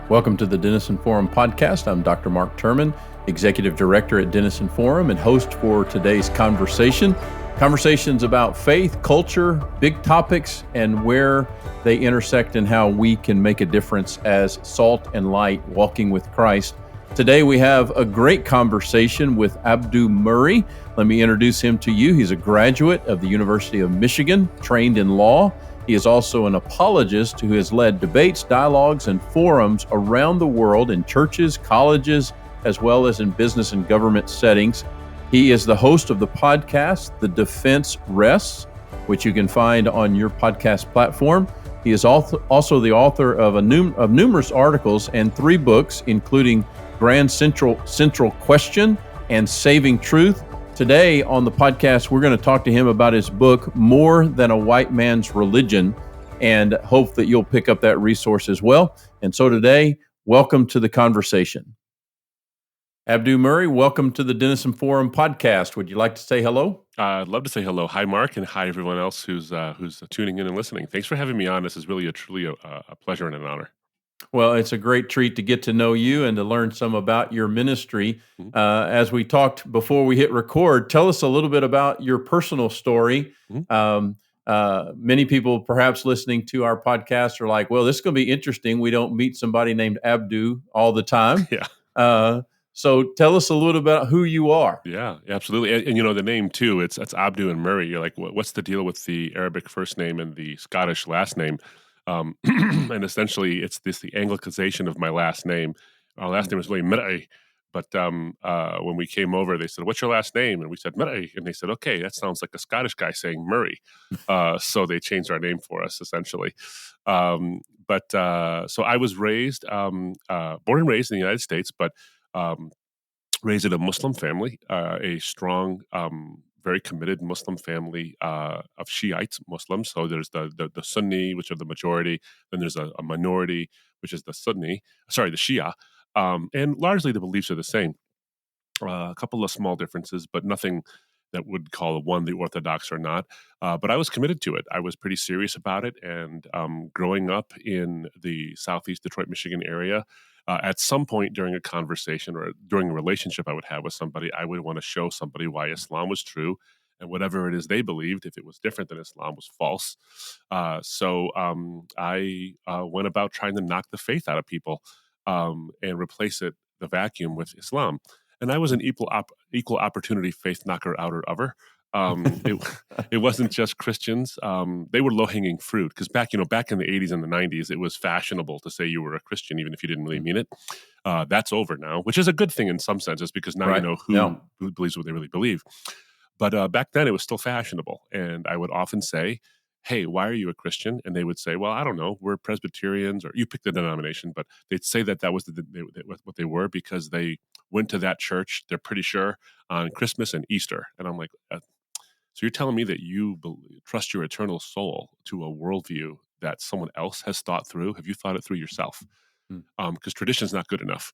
Welcome to the Denison Forum podcast. I'm Dr. Mark Turman, Executive Director at Denison Forum and host for today's conversation. Conversations about faith, culture, big topics, and where they intersect and how we can make a difference as salt and light walking with Christ. Today we have a great conversation with Abdu Murray. Let me introduce him to you. He's a graduate of the University of Michigan, trained in law. He is also an apologist who has led debates, dialogues, and forums around the world in churches, colleges, as well as in business and government settings. He is the host of the podcast, The Defense Rests, which you can find on your podcast platform. He is also the author of numerous articles and 3 books, including Grand Central Question and Saving Truth. Today on the podcast, we're going to talk to him about his book, More Than a White Man's Religion, and hope that you'll pick up that resource as well. And so today, welcome to the conversation. Abdu Murray, welcome to the Denison Forum podcast. Would you like to say hello? I'd love to say hello. Hi, Mark, and hi, everyone else who's tuning in and listening. Thanks for having me on. This is really truly a pleasure and an honor. Well, it's a great treat to get to know you and to learn some about your ministry. As we talked before we hit record, tell us a little bit about your personal story. Many people perhaps listening to our podcast are like, well, this is going to be interesting. We don't meet somebody named Abdu all the time. Yeah. So tell us a little about who you are. Yeah, absolutely. And you know, the name too, it's Abdu and Murray. You're like, what's the deal with the Arabic first name and the Scottish last name? And essentially, it's the Anglicization of my last name. Our last name is really Murray. But when we came over, they said, what's your last name? And we said, Murray. And they said, okay, that sounds like a Scottish guy saying Murray. So they changed our name for us, essentially. So I was raised, born and raised in the United States, but raised in a Muslim family, a strong, very committed Muslim family of Shiite Muslims. So there's the Sunni, which are the majority. Then there's a minority, which is the Shia. And largely the beliefs are the same. A couple of small differences, but nothing that would call one the orthodox or not. But I was committed to it. I was pretty serious about it. And growing up in the Southeast Detroit, Michigan area, at some point during a conversation or during a relationship I would have with somebody, I would want to show somebody why Islam was true and whatever it is they believed, if it was different than Islam, was false. So I went about trying to knock the faith out of people and replace the vacuum with Islam. And I was an equal opportunity faith knocker outer-over. It wasn't just Christians. They were low-hanging fruit because back in the 80s and the 90s, it was fashionable to say you were a Christian even if you didn't really mean it. That's over now, which is a good thing in some senses because now you know who believes what they really believe. But back then it was still fashionable. And I would often say, hey, why are you a Christian? And they would say, well, I don't know, we're Presbyterians, or you pick the denomination, but they'd say that was what they were because they went to that church, they're pretty sure, on Christmas and Easter. And I'm like, so you're telling me that you trust your eternal soul to a worldview that someone else has thought through? Have you thought it through yourself? Because tradition is not good enough.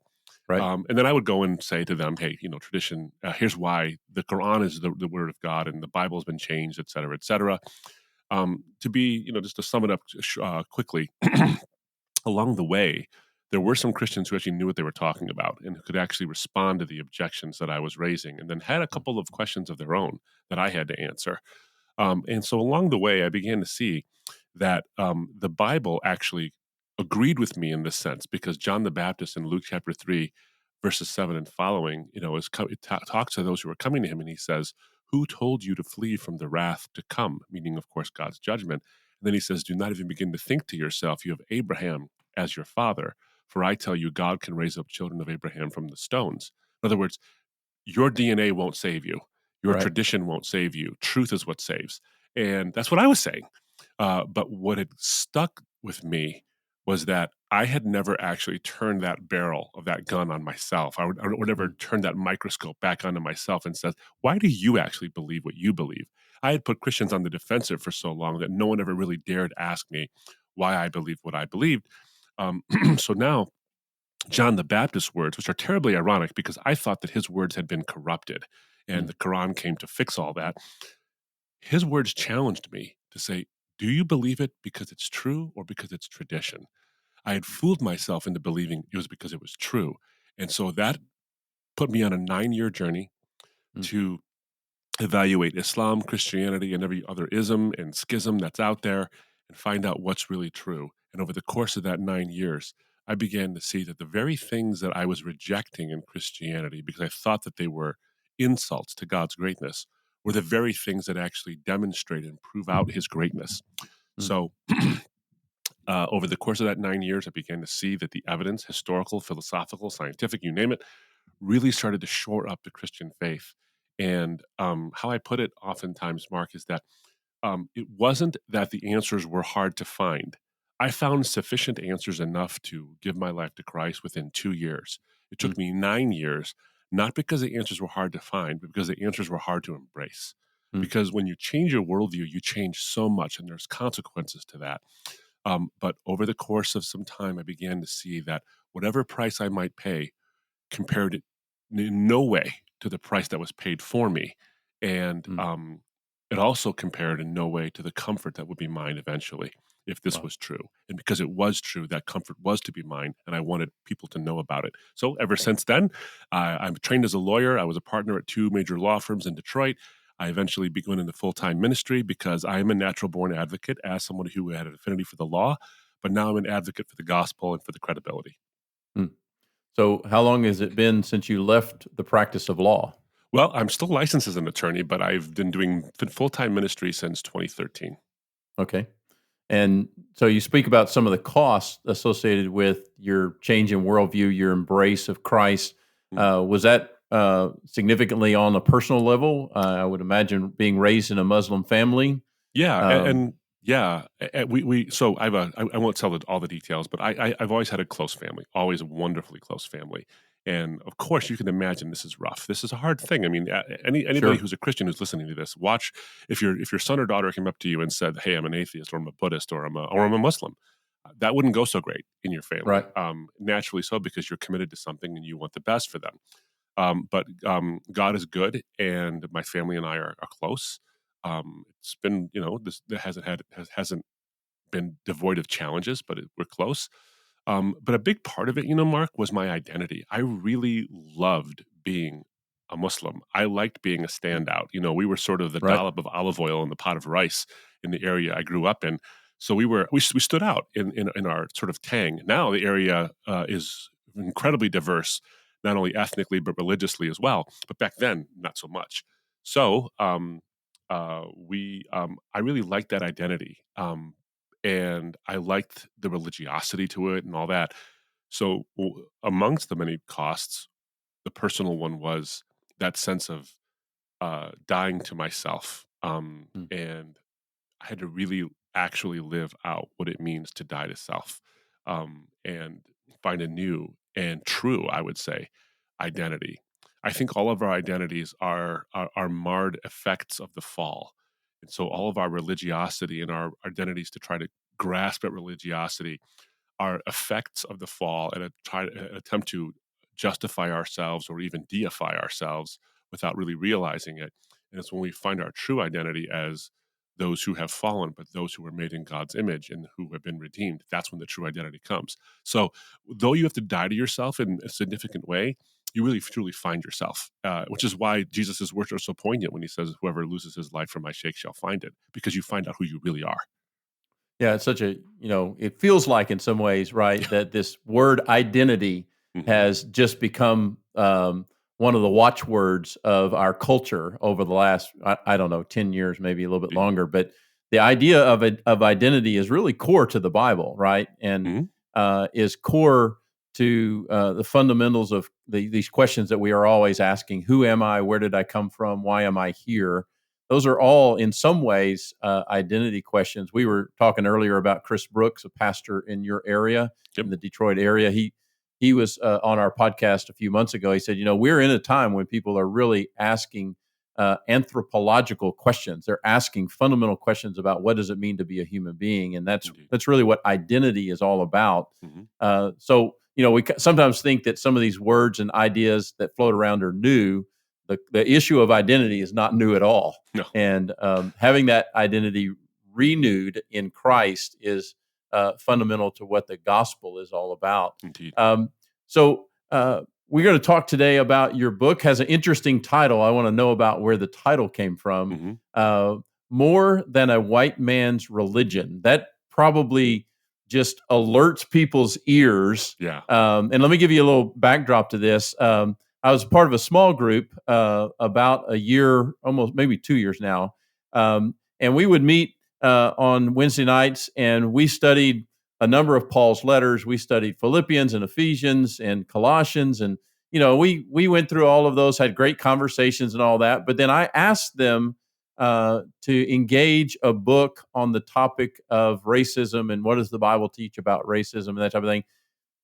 Right. And then I would go and say to them, hey, tradition, here's why the Quran is the word of God and the Bible has been changed, et cetera, et cetera. Just to sum it up quickly, along the way, there were some Christians who actually knew what they were talking about and who could actually respond to the objections that I was raising, and then had a couple of questions of their own that I had to answer. And so along the way, I began to see that the Bible actually agreed with me in this sense, because John the Baptist in Luke chapter 3, verses 7 and following, talks to those who are coming to him, and he says, who told you to flee from the wrath to come? Meaning, of course, God's judgment. And then he says, do not even begin to think to yourself, you have Abraham as your father. For I tell you, God can raise up children of Abraham from the stones. In other words, your DNA won't save you. Your tradition won't save you. Truth is what saves. And that's what I was saying. But what had stuck with me was that I had never actually turned that barrel of that gun on myself. I would never turn that microscope back onto myself and said, why do you actually believe what you believe? I had put Christians on the defensive for so long that no one ever really dared ask me why I believed what I believed. So now, John the Baptist's words, which are terribly ironic because I thought that his words had been corrupted and the Quran came to fix all that. His words challenged me to say, do you believe it because it's true or because it's tradition? I had fooled myself into believing it was because it was true. And so that put me on a 9-year journey Mm, to evaluate Islam, Christianity, and every other ism and schism that's out there and find out what's really true. And over the course of that 9 years, I began to see that the very things that I was rejecting in Christianity because I thought that they were insults to God's greatness were the very things that actually demonstrate and prove out his greatness. mm, So, over the course of that 9 years, I began to see that the evidence, historical, philosophical, scientific, you name it, really started to shore up the Christian faith. And how I put it oftentimes, Mark, is that it wasn't that the answers were hard to find. I found sufficient answers enough to give my life to Christ within 2 years. It mm. took me 9 years, not because the answers were hard to find, but because the answers were hard to embrace. Mm, Because when you change your worldview, you change so much, and there's consequences to that. But over the course of some time, I began to see that whatever price I might pay compared it in no way to the price that was paid for me. And mm. it also compared in no way to the comfort that would be mine eventually if this Wow. was true. And because it was true, that comfort was to be mine, and I wanted people to know about it. So ever since then, I'm trained as a lawyer. I was a partner at 2 major law firms in Detroit. I eventually began into full time ministry because I am a natural born advocate as someone who had an affinity for the law, but now I'm an advocate for the gospel and for the credibility. Mm. So, how long has it been since you left the practice of law? Well, I'm still licensed as an attorney, but I've been doing full-time ministry since 2013. Okay. And so you speak about some of the costs associated with your change in worldview, your embrace of Christ. Mm. Was that significantly on a personal level? I would imagine being raised in a Muslim family. Yeah, Um, yeah, we so I won't tell all the details, but I've always had a close family, always a wonderfully close family, and of course you can imagine this is rough. This is a hard thing. I mean, anybody sure. who's a Christian who's listening to this, watch if your son or daughter came up to you and said, "Hey, I'm an atheist, or I'm a Buddhist, or I'm a Muslim," that wouldn't go so great in your family. Right. Naturally so, because you're committed to something and you want the best for them. But God is good, and my family and I are close. It's been, this that hasn't been devoid of challenges, but we're close. But a big part of it, Mark, was my identity. I really loved being a Muslim. I liked being a Mm. standout. We were sort of the Right. dollop of olive oil in the pot of rice in the area I grew up in. So we stood out in our sort of tang. Now the area is incredibly diverse, not only ethnically but religiously as well. But back then, not so much. So I really liked that identity. And I liked the religiosity to it and all that. So, amongst the many costs, the personal one was that sense of dying to myself, Mm, and I had to really actually live out what it means to die to self, and find a new and true, I would say, identity. I think all of our identities are marred effects of the fall, and so all of our religiosity and our identities to try to grasp at religiosity are effects of the fall and attempt to justify ourselves or even deify ourselves without really realizing it. And it's when we find our true identity as those who have fallen, but those who were made in God's image and who have been redeemed, that's when the true identity comes. So, though you have to die to yourself in a significant way, you really truly find yourself, which is why Jesus' words are so poignant when he says, "Whoever loses his life for my sake shall find it," because you find out who you really are. Yeah, it's such a, it feels like in some ways, right, that this word identity Hmm. has just become one of the watchwords of our culture over the last, I don't know, 10 years, maybe a little bit longer. But the idea of identity is really core to the Bible, right? And Hmm. is core to the fundamentals of these questions that we are always asking: Who am I? Where did I come from? Why am I here? Those are all, in some ways, identity questions. We were talking earlier about Chris Brooks, a pastor in your area, Yep. in the Detroit area. He was on our podcast a few months ago. He said, we're in a time when people are really asking anthropological questions. They're asking fundamental questions about what does it mean to be a human being, and that's Indeed. that's really what identity is all about. Hmm. So, we sometimes think that some of these words and ideas that float around are new. The issue of identity is not new at all, No. and having that identity renewed in Christ is fundamental to what the gospel is all about. Indeed. So we're going to talk today about your book. Has an interesting title. I want to know about where the title came from. Mm-hmm. More Than a White Man's Religion. That probably just alerts people's ears. Yeah. And let me give you a little backdrop to this. I was part of a small group about a year, almost maybe 2 years now. And we would meet on Wednesday nights, and we studied a number of Paul's letters. We studied Philippians and Ephesians and Colossians. And, we went through all of those, had great conversations and all that. But then I asked them to engage a book on the topic of racism and what does the Bible teach about racism and that type of thing.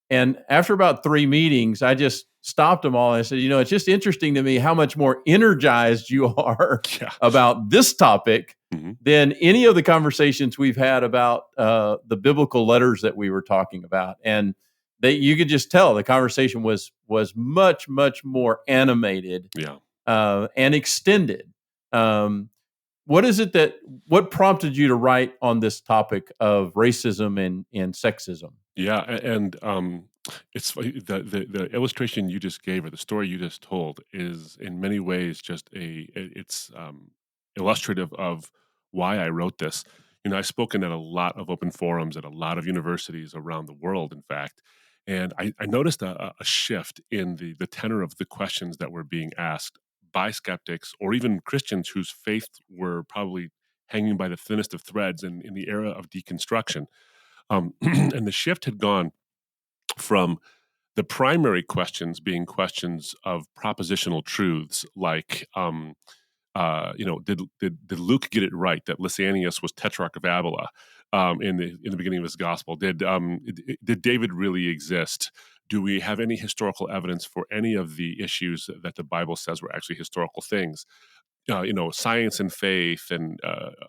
And after about 3 meetings, I just stopped them all. And I said, it's just interesting to me how much more energized you are about this topic than any of the conversations we've had about the biblical letters that we were talking about. And you could just tell the conversation was much, much more animated and extended. What prompted you to write on this topic of racism and sexism? Yeah, and it's the illustration you just gave, or the story you just told, is in many ways just it's illustrative of why I wrote this. I've spoken at a lot of open forums at a lot of universities around the world, in fact, and I noticed a shift in the tenor of the questions that were being asked by skeptics or even Christians whose faith were probably hanging by the thinnest of threads in the era of deconstruction. And the shift had gone from the primary questions being questions of propositional truths like, did Luke get it right that Lysanias was tetrarch of Abila in the beginning of his gospel? Did David really exist? Do we have any historical evidence for any of the issues that the Bible says were actually historical things? Science and faith, and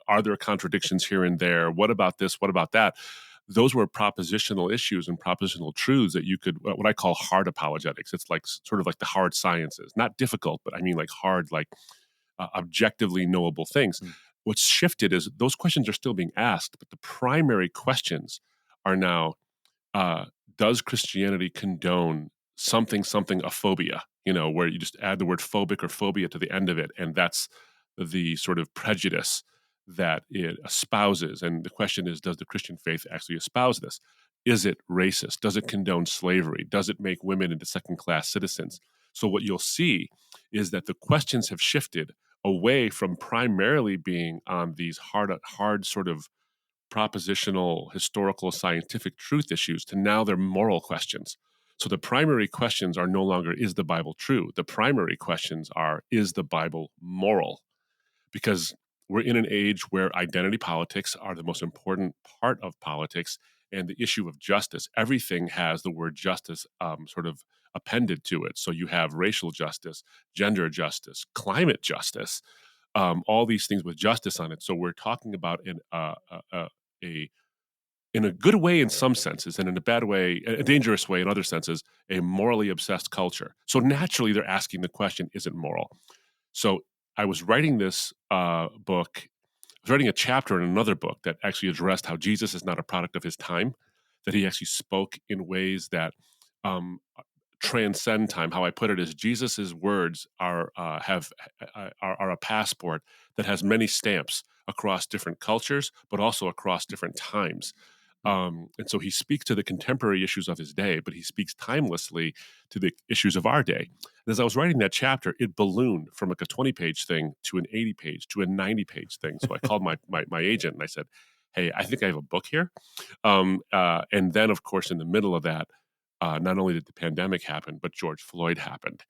are there contradictions here and there? What about this? What about that? Those were propositional issues and propositional truths that you could, what I call hard apologetics. It's like sort of like the hard sciences, not difficult, but I mean like hard, like objectively knowable things. What's shifted is those questions are still being asked, but the primary questions are now, does Christianity condone something a phobia, where you just add the word phobic or phobia to the end of it, and that's the sort of prejudice that it espouses. And the question is, does the Christian faith actually espouse this? Is it racist? Does it condone slavery? Does it make women into second-class citizens? So what you'll see is that the questions have shifted away from primarily being on these hard sort of propositional, historical, scientific truth issues to now they're moral questions. So the primary questions are no longer, is the Bible true? The primary questions are, is the Bible moral? Because we're in an age where identity politics are the most important part of politics, and the issue of justice. Everything has the word justice sort of appended to it. So you have racial justice, gender justice, climate justice, all these things with justice on it. So we're talking about in a good way in some senses, and in a bad way, a dangerous way in other senses, a morally obsessed culture. So naturally, they're asking the question, is it moral? So I was writing this book. I was writing a chapter in another book that actually addressed how Jesus is not a product of his time, that he actually spoke in ways that transcend time. How I put it is, Jesus's words are a passport that has many stamps across different cultures, but also across different times. And so he speaks to the contemporary issues of his day, but he speaks timelessly to the issues of our day. And as I was writing that chapter, it ballooned from like a 20-page thing to an 80-page to a 90-page thing. So I called my agent and I said, hey, I think I have a book here. And then, of course, in the middle of that, not only did the pandemic happen, but George Floyd happened.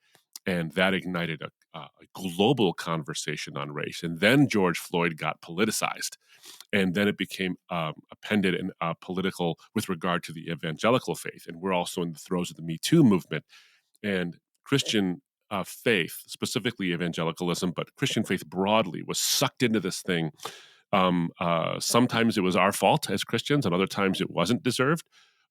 And that ignited a global conversation on race. And then George Floyd got politicized. And then it became appended and political with regard to the evangelical faith. And we're also in the throes of the Me Too movement. And Christian faith, specifically evangelicalism, but Christian faith broadly, was sucked into this thing. Sometimes it was our fault as Christians, and other times it wasn't deserved.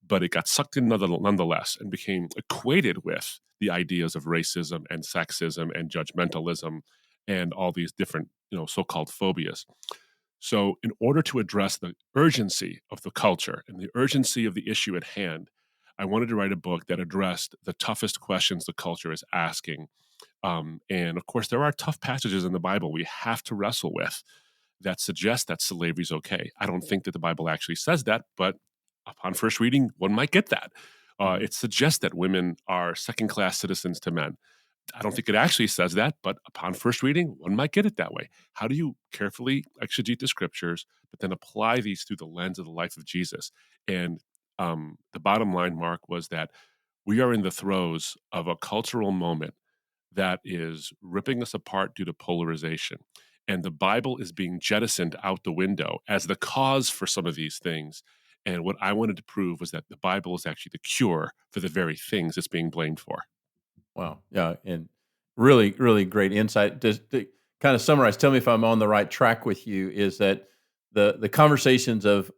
But it got sucked in nonetheless and became equated with the ideas of racism and sexism and judgmentalism and all these different, so-called phobias. So, in order to address the urgency of the culture and the urgency of the issue at hand, I wanted to write a book that addressed the toughest questions the culture is asking. And of course, there are tough passages in the Bible we have to wrestle with that suggest that slavery is okay. I don't think that the Bible actually says that, but upon first reading, one might get that. It suggests that women are second class citizens to men. I don't think it actually says that, but upon first reading, one might get it that way. How do you carefully exegete the scriptures, but then apply these through the lens of the life of Jesus? And the bottom line, Mark, was that we are in the throes of a cultural moment that is ripping us apart due to polarization. And the Bible is being jettisoned out the window as the cause for some of these things. And what I wanted to prove was that the Bible is actually the cure for the very things it's being blamed for. Wow. Yeah. And really, really great insight. Just to kind of summarize, tell me if I'm on the right track with you, is that the conversations of,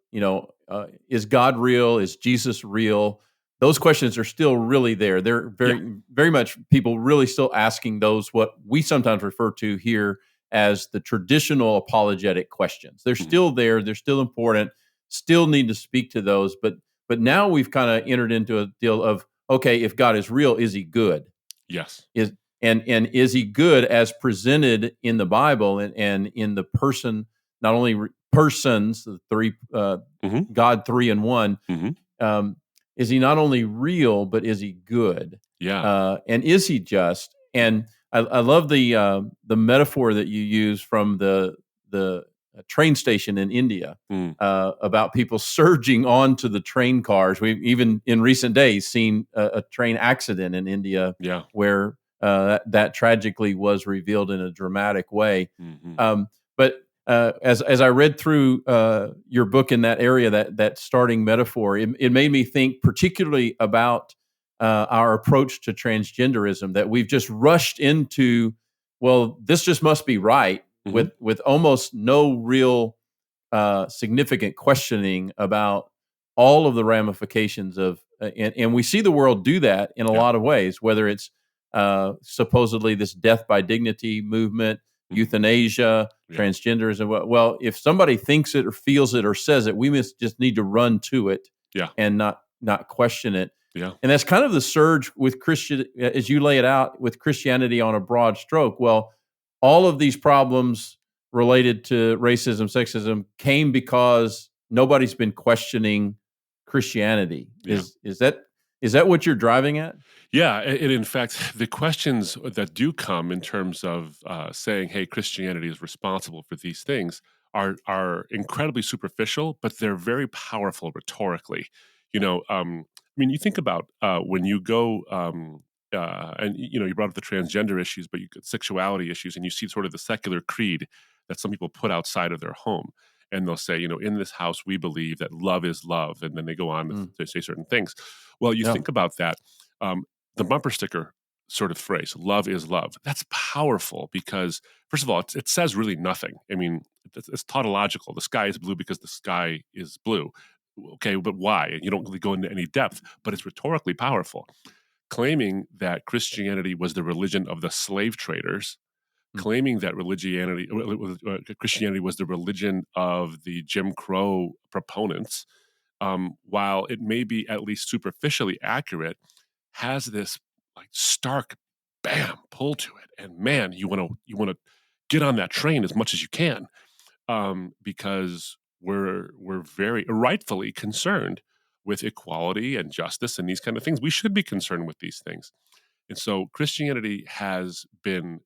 is God real? Is Jesus real? Those questions are still really there. They're Yeah. very much people really still asking those, what we sometimes refer to here as the traditional apologetic questions. They're Mhm. still there. They're still important. Still need to speak to those. But now we've kind of entered into a deal of, okay, if God is real, is he good? Yes. Is and is he good as presented in the Bible and in the person, not only persons, the three, hmm God three in one. hmm Is he not only real, but is he good? Yeah. And is he just? And I love the metaphor that you use from the train station in India Mm. about people surging onto the train cars. We've even in recent days seen a train accident in India Yeah. where that tragically was revealed in a dramatic way. hmm But as I read through your book in that area, that starting metaphor, it made me think particularly about our approach to transgenderism. That we've just rushed into, well, this just must be right, hmm with almost no real significant questioning about all of the ramifications of, and we see the world do that in a Yeah. lot of ways, whether it's supposedly this death by dignity movement, hmm euthanasia, Yeah. transgenderism. Well, if somebody thinks it or feels it or says it, we must just need to run to it Yeah. and not question it. Yeah. And that's kind of the surge with Christian, as you lay it out, with Christianity on a broad stroke. Well, all of these problems related to racism, sexism came because nobody's been questioning Christianity. Yeah. Is that what you're driving at? Yeah, and in fact, the questions that do come in terms of saying, "Hey, Christianity is responsible for these things," are incredibly superficial, but they're very powerful rhetorically. I mean, you think about when you go and you brought up the transgender issues, but you get sexuality issues, and you see sort of the secular creed that some people put outside of their home, and they'll say, in this house we believe that love is love, and then they go on Mm, to say certain things. Well, you yeah. think about that. Um, the bumper sticker sort of phrase, love is love. That's powerful because, first of all, it says really nothing. I mean, it's tautological. The sky is blue because the sky is blue. Okay, but why? And you don't really go into any depth, but it's rhetorically powerful. Claiming that Christianity was the religion of the slave traders, Mm, claiming that Christianity was the religion of the Jim Crow proponents, while it may be at least superficially accurate, has this like stark bam pull to it, and man, you want to get on that train as much as you can, because we're very rightfully concerned with equality and justice and these kind of things. We should be concerned with these things, and so Christianity has been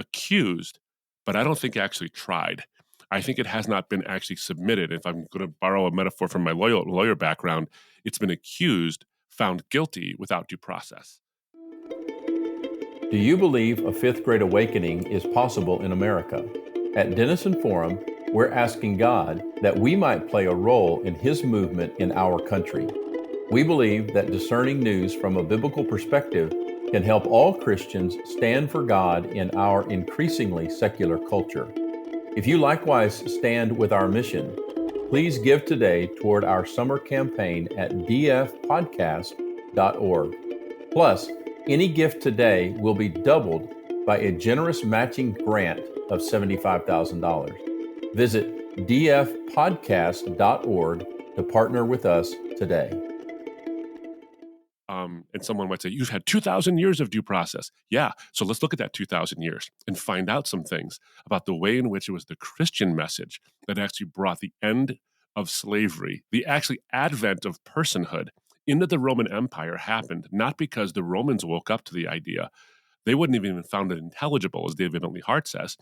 accused, but I don't think actually tried. I think it has not been actually submitted. If I'm going to borrow a metaphor from my lawyer background, it's been accused, found guilty without due process. Do you believe a fifth great awakening is possible in America? At Denison Forum, we're asking God that we might play a role in His movement in our country. We believe that discerning news from a biblical perspective can help all Christians stand for God in our increasingly secular culture. If you likewise stand with our mission, please give today toward our summer campaign at dfpodcast.org. Plus, any gift today will be doubled by a generous matching grant of $75,000. Visit dfpodcast.org to partner with us today. And someone might say, you've had 2,000 years of due process. Yeah, so let's look at that 2,000 years and find out some things about the way in which it was the Christian message that actually brought the end of slavery, the actually advent of personhood into the Roman Empire happened, not because the Romans woke up to the idea. They wouldn't have even found it intelligible, as David Bentley Hart says.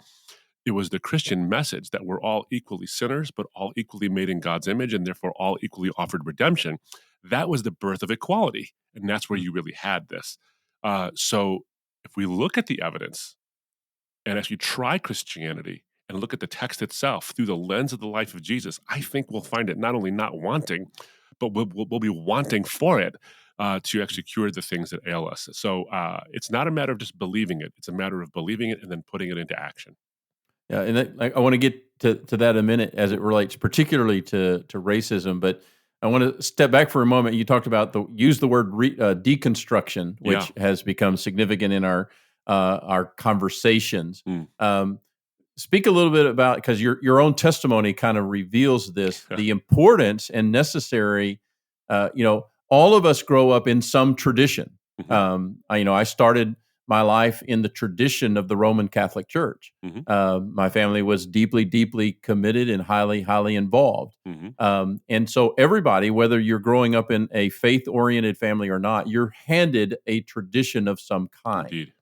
It was the Christian message that we're all equally sinners, but all equally made in God's image, and therefore all equally offered redemption. That was the birth of equality, and that's where you really had this. So if we look at the evidence and actually try Christianity and look at the text itself through the lens of the life of Jesus, I think we'll find it not only not wanting, but we'll be wanting for it to actually cure the things that ail us. So it's not a matter of just believing it. It's a matter of believing it and then putting it into action. Yeah, and I want to get to that in a minute as it relates particularly to racism, but I want to step back for a moment. You talked about use the word deconstruction, which has become significant in our conversations. Um, Speak a little bit about, because your own testimony kind of reveals this, the importance and necessary. All of us grow up in some tradition. I started my life in the tradition of the Roman Catholic Church. My family was deeply, deeply committed and highly, highly involved. And so everybody, whether you're growing up in a faith-oriented family or not, you're handed a tradition of some kind. Indeed.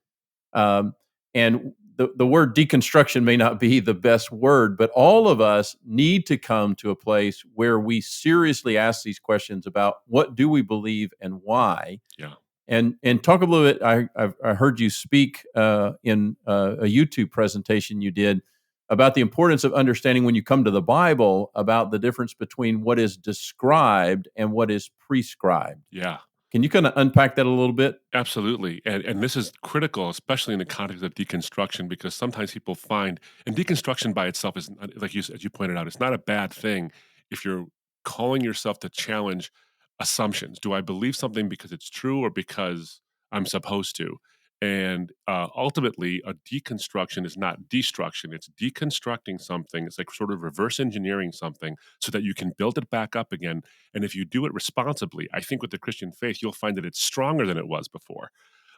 And the word deconstruction may not be the best word, but all of us need to come to a place where we seriously ask these questions about what do we believe and why. Yeah. And talk a little bit. I heard you speak in a YouTube presentation you did about the importance of understanding when you come to the Bible about the difference between what is described and what is prescribed. Yeah. Can you kind of unpack that a little bit? Absolutely. And this is critical, especially in the context of deconstruction, because sometimes people find, and deconstruction by itself is, like as you pointed out, it's not a bad thing if you're calling yourself to challenge assumptions. Do I believe something because it's true or because I'm supposed to? And ultimately, a deconstruction is not destruction. It's deconstructing something. It's like sort of reverse engineering something so that you can build it back up again. And if you do it responsibly, I think with the Christian faith, you'll find that it's stronger than it was before.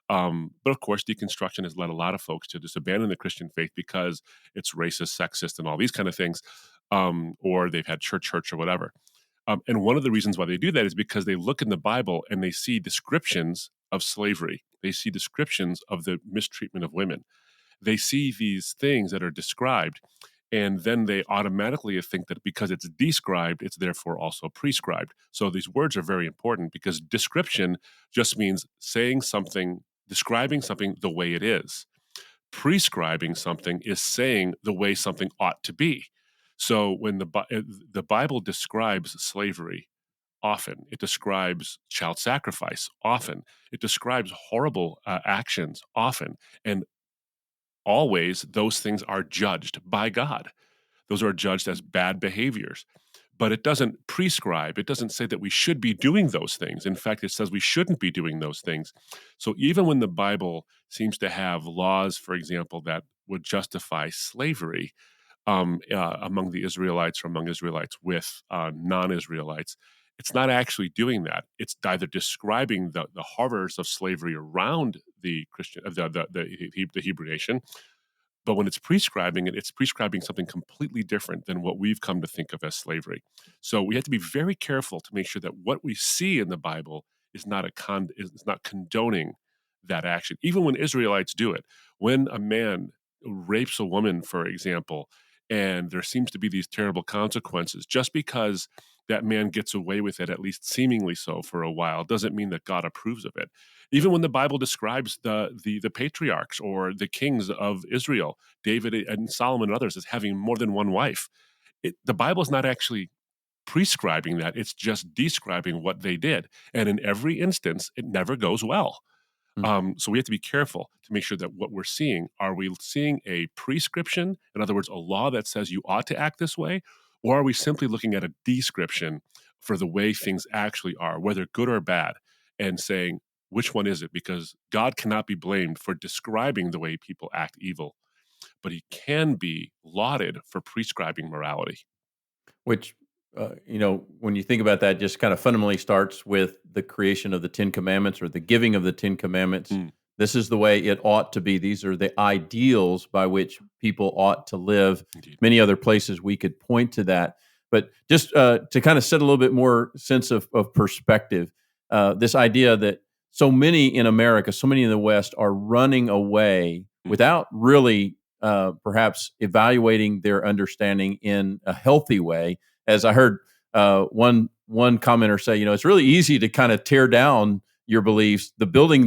But of course, deconstruction has led a lot of folks to just abandon the Christian faith because it's racist, sexist, and all these kind of things, or they've had church hurts or whatever. And one of the reasons why they do that is because they look in the Bible and they see descriptions of slavery. They see descriptions of the mistreatment of women. They see these things that are described, and then they automatically think that because it's described, it's therefore also prescribed. So these words are very important because description just means saying something, describing something the way it is. Prescribing something is saying the way something ought to be. So when the Bible describes slavery, often it describes child sacrifice, often it describes horrible actions, often, and always those things are judged by God. Those are judged as bad behaviors. But it doesn't prescribe. It doesn't say that we should be doing those things. In fact, it says we shouldn't be doing those things. So even when the Bible seems to have laws, for example, that would justify slavery among the Israelites or among Israelites with non-Israelites, it's not actually doing that. It's either describing the horrors of slavery around the Christian, the Hebrew nation, but when it's prescribing it, it's prescribing something completely different than what we've come to think of as slavery. So we have to be very careful to make sure that what we see in the Bible is not condoning that action. Even when Israelites do it, when a man rapes a woman, for example, and there seems to be these terrible consequences, just because that man gets away with it, at least seemingly so for a while, doesn't mean that God approves of it. Even when the Bible describes the patriarchs or the kings of Israel, David and Solomon and others, as having more than one wife, the Bible is not actually prescribing that. It's just describing what they did. And in every instance, it never goes well. So we have to be careful to make sure that what we're seeing, are we seeing a prescription? In other words, a law that says you ought to act this way? Or are we simply looking at a description for the way things actually are, whether good or bad, and saying, which one is it? Because God cannot be blamed for describing the way people act evil, but he can be lauded for prescribing morality. Which, when you think about that, just kind of fundamentally starts with the creation of the Ten Commandments or the giving of the Ten Commandments. Mm, This is the way it ought to be. These are the ideals by which people ought to live. indeed. Many other places we could point to that. But just to kind of set a little bit more sense of perspective, this idea that so many in America, so many in the West are running away Mhm. without really perhaps evaluating their understanding in a healthy way. As I heard one commenter say, it's really easy to kind of tear down your beliefs. The building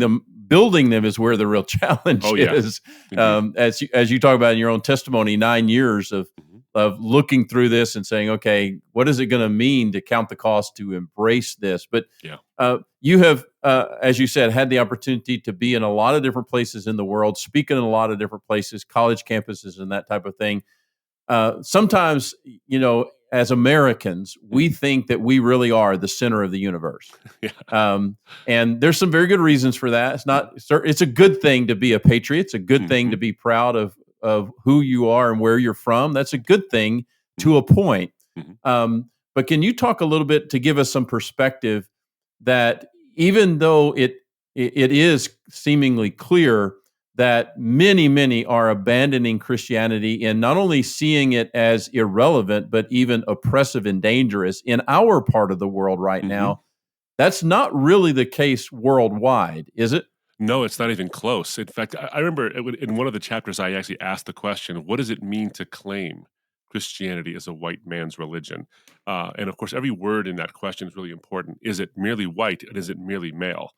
them is where the real challenge Oh, yeah, is. indeed. As you talk about in your own testimony, 9 years Mhm. of looking through this and saying, okay, what is it going to mean to count the cost to embrace this? But Yeah. you have, as you said, had the opportunity to be in a lot of different places in the world, speaking in a lot of different places, college campuses, and that type of thing. Sometimes, as Americans, we Mhm. think that we really are the center of the universe. Yeah. Um, and there's some very good reasons for that. Mhm. It's a good thing to be a patriot. It's a good thing to Mhm. be proud of who you are and where you're from. That's a good thing to Mhm. a point. Mhm. But can you talk a little bit to give us some perspective that even though it is seemingly clear that many are abandoning Christianity and not only seeing it as irrelevant, but even oppressive and dangerous in our part of the world right Mhm. now, that's not really the case worldwide, is it? No, it's not even close. In fact, I remember in one of the chapters, I actually asked the question, what does it mean to claim Christianity as a white man's religion? And of course, every word in that question is really important. Is it merely white and is it merely male?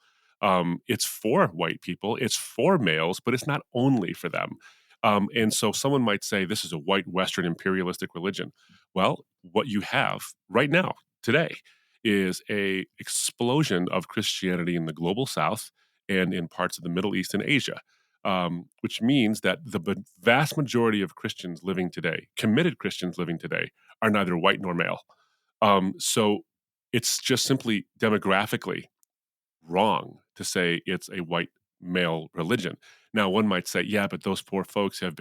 It's for white people, it's for males, but it's not only for them. And so someone might say this is a white Western imperialistic religion. Well, what you have right now, today, is a explosion of Christianity in the global South and in parts of the Middle East and Asia, which means that the vast majority of Christians living today, committed Christians living today, are neither white nor male. So it's just simply demographically wrong to say it's a white male religion. Now, one might say, yeah, but those poor folks have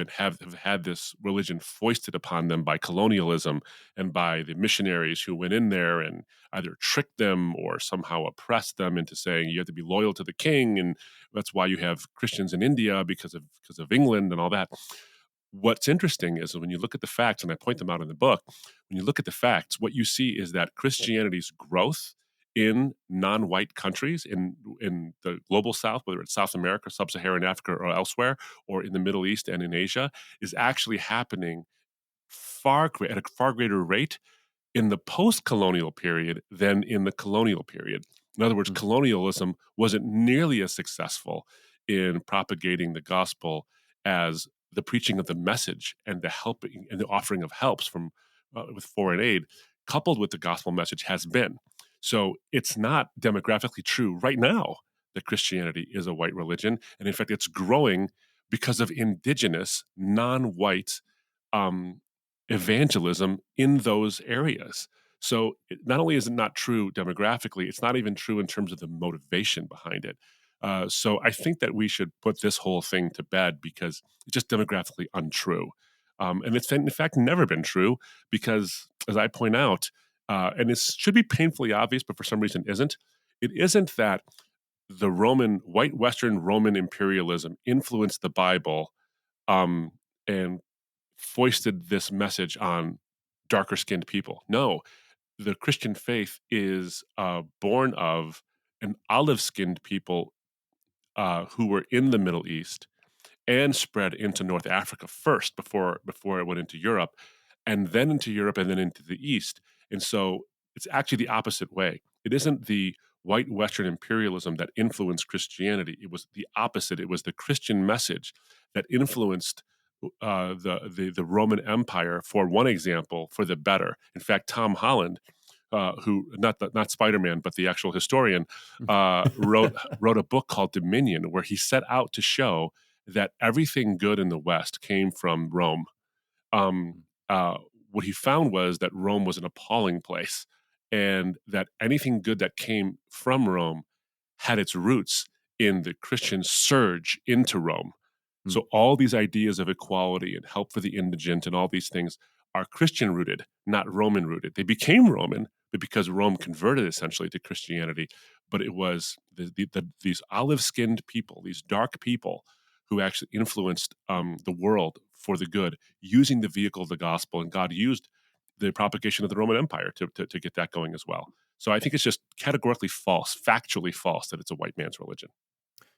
had this religion foisted upon them by colonialism and by the missionaries who went in there and either tricked them or somehow oppressed them into saying you have to be loyal to the king, and that's why you have Christians in India because of England and all that. What's interesting is when you look at the facts, and I point them out in the book, when you look at the facts, what you see is that Christianity's growth in non-white countries in the global south, whether it's South America, sub-Saharan Africa, or elsewhere, or in the Middle East and in Asia, is actually happening at a far greater rate in the post-colonial period than in the colonial period. In other words, Mm. colonialism wasn't nearly as successful in propagating the gospel as the preaching of the message and the helping and the offering of helps from with foreign aid, coupled with the gospel message, has been. So it's not demographically true right now that Christianity is a white religion, and in fact, it's growing because of indigenous, non-white um, evangelism in those areas. So not only is it not true demographically, it's not even true in terms of the motivation behind it. So I think that we should put this whole thing to bed because it's just demographically untrue. And it's in fact never been true because, as I point out, and it should be painfully obvious, but for some reason isn't, it isn't that the white Western Roman imperialism influenced the Bible um, and foisted this message on darker skinned people. No, the Christian faith is born of an olive skinned people who were in the Middle East and spread into North Africa first before it went into Europe, and then into Europe and then into the East. And so it's actually the opposite way. It isn't the white Western imperialism that influenced Christianity. It was the opposite. It was the Christian message that influenced the Roman Empire, for one example, for the better. In fact, Tom Holland, who not Spider Man, but the actual historian, wrote a book called Dominion, where he set out to show that everything good in the West came from Rome. Um, uh, what he found was that Rome was an appalling place, and that anything good that came from Rome had its roots in the Christian surge into Rome. Mm. So all these ideas of equality and help for the indigent and all these things are Christian rooted, not Roman rooted. They became Roman, but because Rome converted essentially to Christianity, but it was these olive skinned people, these dark people who actually influenced the world for the good using the vehicle of the gospel. And God used the propagation of the Roman Empire to get that going as well. So I think it's just categorically false, factually false that it's a white man's religion.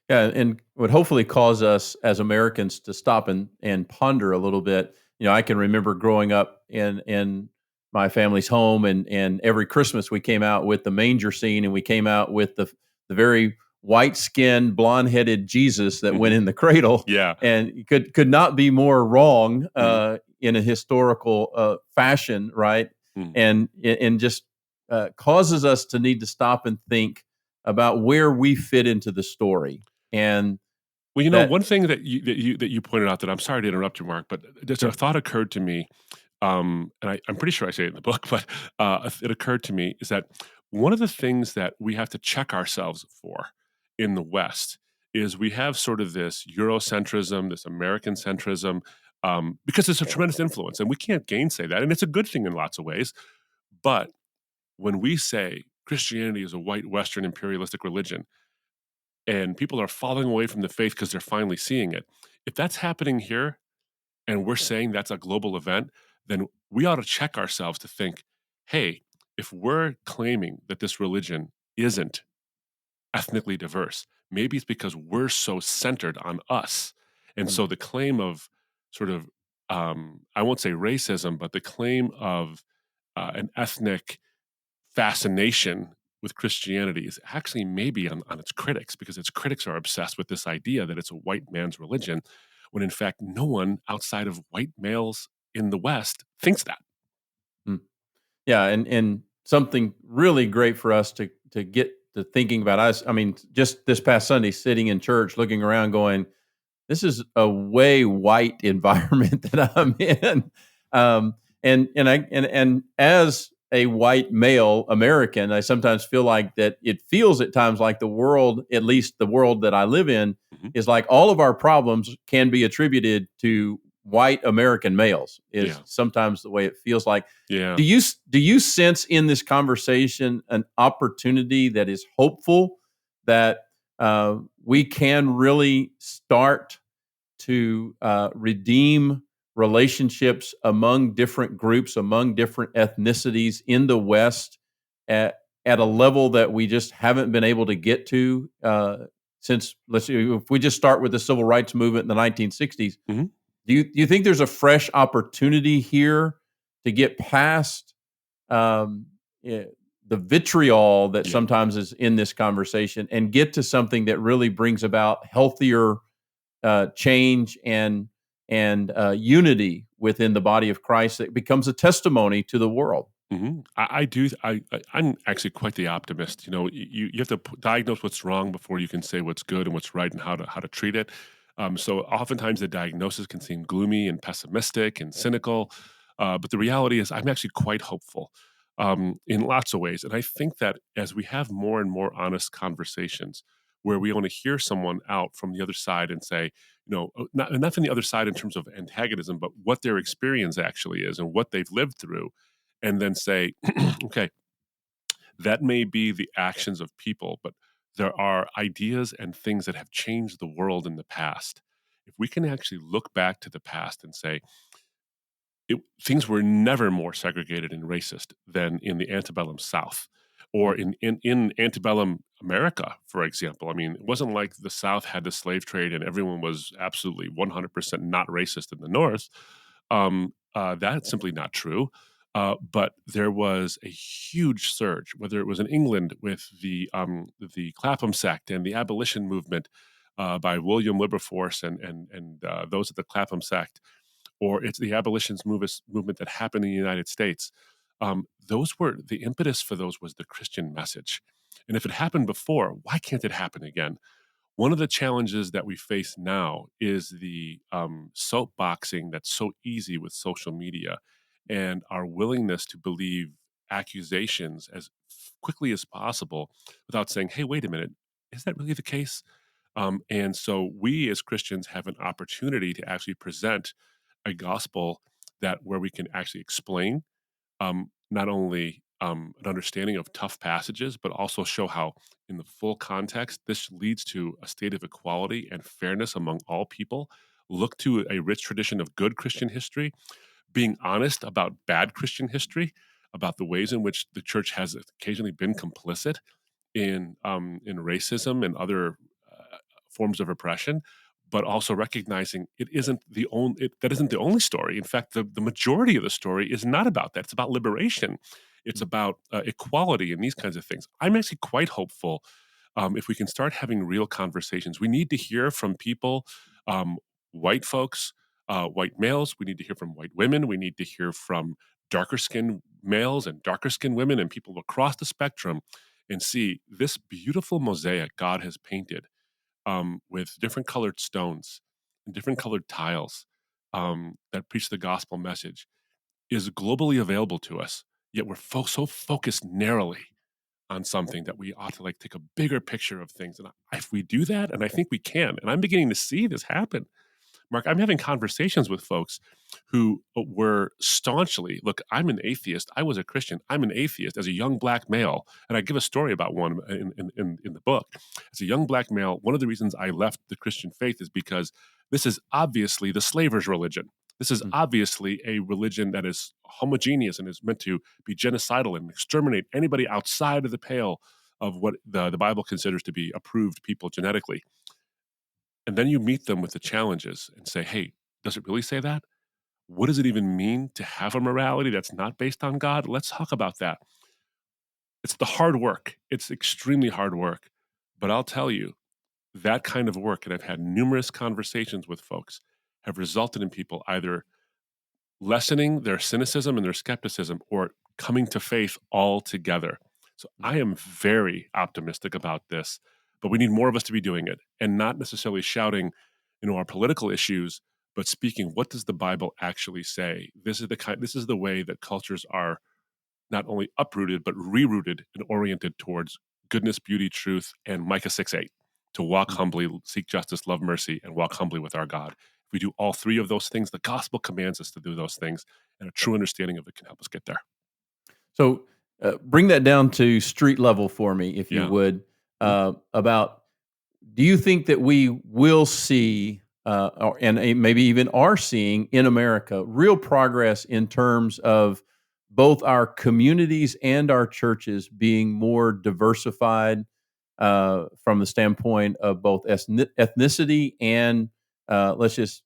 Yeah, and would hopefully cause us as Americans to stop and ponder a little bit. I can remember growing up in my family's home, and every Christmas we came out with the manger scene, and we came out with the very white skinned, blonde headed Jesus that went Mhm. in the cradle, Yeah. and you could not be more wrong Mhm. in a historical fashion, right? Mhm. And just causes us to need to stop and think about where we fit into the story. And Well, that one thing that you pointed out that I'm sorry to interrupt you, Mark, but just a Sure. thought occurred to me, and I'm pretty sure I say it in the book, but it occurred to me is that one of the things that we have to check ourselves for in the West is we have sort of this Eurocentrism, this American centrism, because it's a tremendous influence, and we can't gainsay that, and it's a good thing in lots of ways. But when we say Christianity is a white Western imperialistic religion, and people are falling away from the faith because they're finally seeing it. If that's happening here and we're saying that's a global event, then we ought to check ourselves to think, hey, if we're claiming that this religion isn't ethnically diverse, maybe it's because we're so centered on us. And Mm. so the claim of sort of, I won't say racism, but the claim of an ethnic fascination with Christianity is actually maybe on its critics, because its critics are obsessed with this idea that it's a white man's religion, when in fact no one outside of white males in the West thinks that. Mm. Yeah, and something really great for us to get to thinking about us. I mean, just this past Sunday, sitting in church, looking around, going, "This is a way white environment that I'm in." And as a white male American, I sometimes feel like that it feels at times like the world, at least the world that I live in, Mhm. is like all of our problems can be attributed to white American males. Is Yeah. sometimes the way it feels like. Yeah. Do you sense in this conversation an opportunity that is hopeful that we can really start to redeem relationships among different groups, among different ethnicities in the West at a level that we just haven't been able to get to since, let's see, if we just start with the civil rights movement in the 1960s. Mhm. Do you think there's a fresh opportunity here to get past um, eh, the vitriol that Yeah. sometimes is in this conversation and get to something that really brings about healthier change and unity within the body of Christ that becomes a testimony to the world? I do. I'm actually quite the optimist. You have to diagnose what's wrong before you can say what's good and what's right and how to treat it. So oftentimes the diagnosis can seem gloomy and pessimistic and cynical, but the reality is I'm actually quite hopeful in lots of ways. And I think that as we have more and more honest conversations, where we want to hear someone out from the other side and say, not from the other side in terms of antagonism, but what their experience actually is and what they've lived through, and then say, okay, that may be the actions of people, but there are ideas and things that have changed the world in the past. If we can actually look back to the past and say, things were never more segregated and racist than in the antebellum South or Mm. in antebellum America, for example. I mean, it wasn't like the South had the slave trade and everyone was absolutely 100% not racist in the North. That's simply not true. But there was a huge surge, whether it was in England with the Clapham sect and the abolition movement by William Wilberforce and those of the Clapham sect, or it's the abolitionist movement that happened in the United States. Those were the impetus for those was the Christian message. And if it happened before, why can't it happen again? One of the challenges that we face now is the soapboxing that's so easy with social media and our willingness to believe accusations as quickly as possible without saying, hey, wait a minute, is that really the case? And so we as Christians have an opportunity to actually present a gospel that where we can actually explain not only an understanding of tough passages, but also show how, in the full context, this leads to a state of equality and fairness among all people. Look to a rich tradition of good Christian history, being honest about bad Christian history, about the ways in which the church has occasionally been complicit in racism and other forms of oppression, but also recognizing it isn't the only that isn't the only story. In fact, the majority of the story is not about that. It's about liberation. It's about equality and these kinds of things. I'm actually quite hopeful if we can start having real conversations. We need to hear from people, white folks, white males. We need to hear from white women. We need to hear from darker skinned males and darker skinned women and people across the spectrum and see this beautiful mosaic God has painted with different colored stones and different colored tiles that preach the gospel message is globally available to us. Yet we're so focused narrowly on something that we ought to like take a bigger picture of things. And if we do that, and I think we can, and I'm beginning to see this happen, Mark, I'm having conversations with folks who were staunchly, look, I'm an atheist. I was a Christian. I'm an atheist as a young black male. And I give a story about one in the book. As a young black male, one of the reasons I left the Christian faith is because this is obviously the slaver's religion. This is obviously a religion that is homogeneous and is meant to be genocidal and exterminate anybody outside of the pale of what the Bible considers to be approved people genetically. And then you meet them with the challenges and say, hey, does it really say that? What does it even mean to have a morality that's not based on God? Let's talk about that. It's the hard work. It's extremely hard work. But I'll tell you, that kind of work, and I've had numerous conversations with folks, have resulted in people either lessening their cynicism and their skepticism or coming to faith altogether. So I am very optimistic about this, but we need more of us to be doing it and not necessarily shouting, our political issues, but speaking, what does the Bible actually say? This is the way that cultures are not only uprooted, but rerooted and oriented towards goodness, beauty, truth, and Micah 6:8 to walk humbly, seek justice, love mercy, and walk humbly with our God. If we do all three of those things, the gospel commands us to do those things, and a true understanding of it can help us get there. So bring that down to street level for me, if you Yeah. would, about do you think that we will see, maybe even are seeing in America, real progress in terms of both our communities and our churches being more diversified from the standpoint of both ethnicity and let's just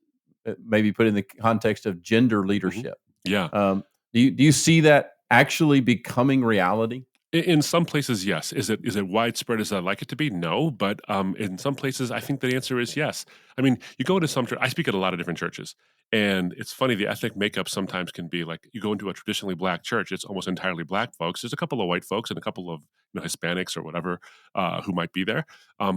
maybe put in the context of gender leadership? Yeah. Do you see that actually becoming reality? In some places, yes. Is it widespread as I'd like it to be? No, but in some places, I think the answer is yes. I mean, you go into some church. I speak at a lot of different churches, and it's funny. The ethnic makeup sometimes can be like you go into a traditionally black church. It's almost entirely black folks. There's a couple of white folks and a couple of Hispanics or whatever who might be there.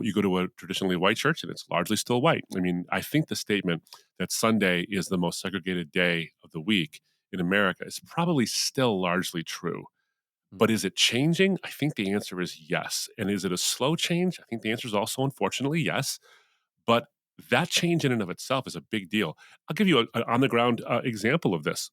You go to a traditionally white church, and it's largely still white. I mean, I think the statement that Sunday is the most segregated day of the week in America is probably still largely true. But is it changing? I think the answer is yes. And is it a slow change? I think the answer is also, unfortunately, yes. But that change in and of itself is a big deal. I'll give you an on the ground example of this.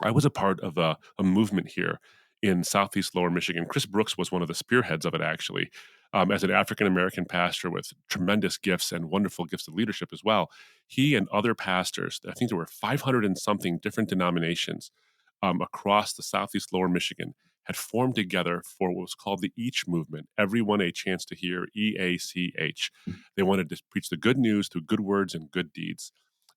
I was a part of a movement here in Southeast Lower Michigan. Chris Brooks was one of the spearheads of it, actually, as an African American pastor with tremendous gifts and wonderful gifts of leadership as well. He and other pastors, I think there were 500 and something different denominations across the Southeast Lower Michigan, had formed together for what was called the Each movement. Everyone a chance to hear, EACH. They wanted to preach the good news through good words and good deeds.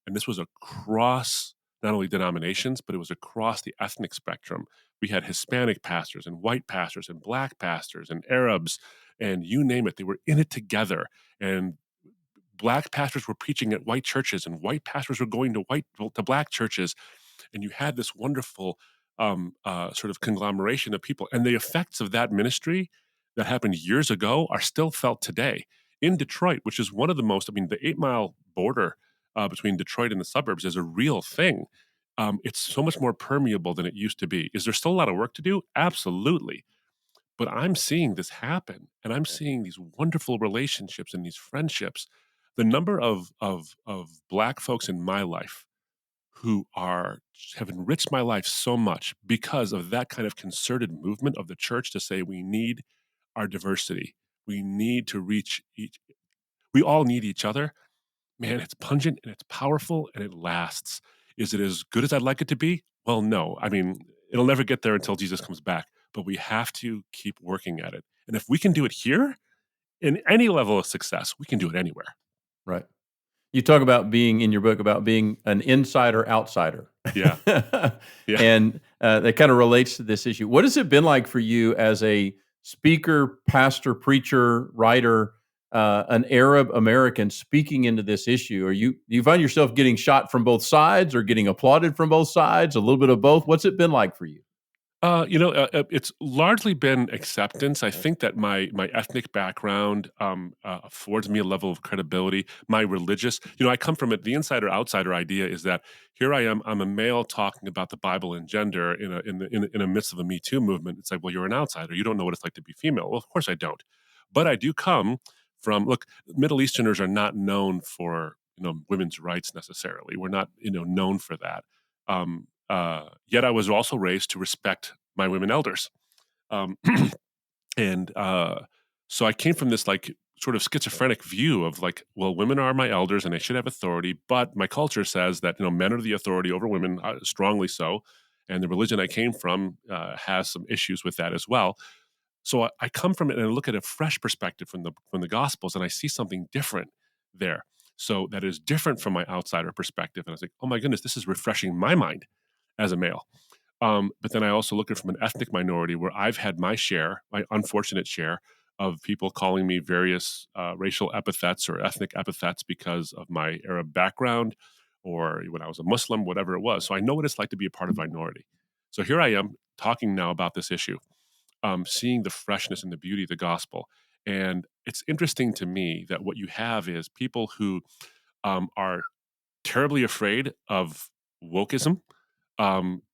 And this was across not only denominations, but it was across the ethnic spectrum. We had Hispanic pastors and white pastors and black pastors and Arabs and you name it. They were in it together. And black pastors were preaching at white churches and white pastors were going to black churches. And you had this wonderful sort of conglomeration of people. And the effects of that ministry that happened years ago are still felt today. In Detroit, which is one of the most, the 8 mile border between Detroit and the suburbs is a real thing. It's so much more permeable than it used to be. Is there still a lot of work to do? Absolutely. But I'm seeing this happen, and I'm seeing these wonderful relationships and these friendships. The number of Black folks in my life who have enriched my life so much because of that kind of concerted movement of the church to say we need our diversity. We need to reach we all need each other. Man, it's pungent and it's powerful and it lasts. Is it as good as I'd like it to be? Well, no. I mean, it'll never get there until Jesus comes back, but we have to keep working at it. And if we can do it here in any level of success, we can do it anywhere. Right. You talk about being in your book about being an insider outsider. Yeah. Yeah. And that kind of relates to this issue. What has it been like for you as a speaker, pastor, preacher, writer, an Arab American speaking into this issue? Do you find yourself getting shot from both sides or getting applauded from both sides, a little bit of both? What's it been like for you? It's largely been acceptance. I think that my ethnic background affords me a level of credibility. My religious, I come from it. The insider outsider idea is that here I am. I'm a male talking about the Bible and gender in a midst of a Me Too movement. It's like, well, you're an outsider. You don't know what it's like to be female. Well, of course I don't, but I do come from. Look, Middle Easterners are not known for women's rights necessarily. We're not known for that. Yet I was also raised to respect my women elders. Um, and so I came from this like sort of schizophrenic view of like, well, women are my elders and they should have authority, but my culture says that men are the authority over women, strongly so, and the religion I came from has some issues with that as well. So I come from it and I look at a fresh perspective from the Gospels, and I see something different there. So that is different from my outsider perspective, and I was like, oh my goodness, this is refreshing my mind as a male. But then I also look at it from an ethnic minority where I've had my unfortunate share of people calling me various racial epithets or ethnic epithets because of my Arab background or when I was a Muslim, whatever it was. So I know what it's like to be a part of a minority. So here I am talking now about this issue, seeing the freshness and the beauty of the gospel. And it's interesting to me that what you have is people who are terribly afraid of wokeism,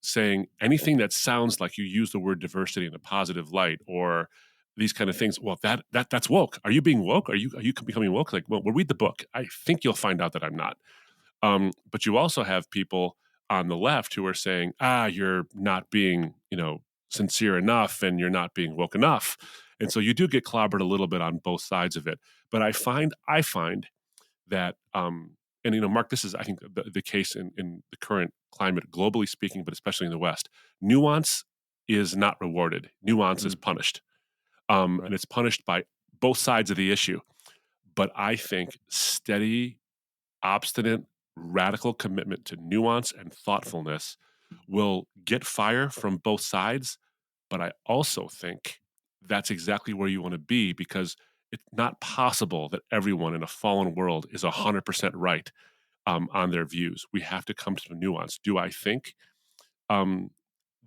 saying anything that sounds like you use the word diversity in a positive light or these kind of things. Well, that's woke. Are you being woke? Are you becoming woke? Like, well, read the book. I think you'll find out that I'm not. But you also have people on the left who are saying, you're not being, sincere enough and you're not being woke enough. And so you do get clobbered a little bit on both sides of it. But I find that, and Mark, this is, I think, the case in the current climate, globally speaking, but especially in the West. Nuance is not rewarded. Nuance is punished. Right. And it's punished by both sides of the issue. But I think steady, obstinate, radical commitment to nuance and thoughtfulness will get fire from both sides. But I also think that's exactly where you want to be because it's not possible that everyone in a fallen world is 100% right on their views. We have to come to the nuance. Um,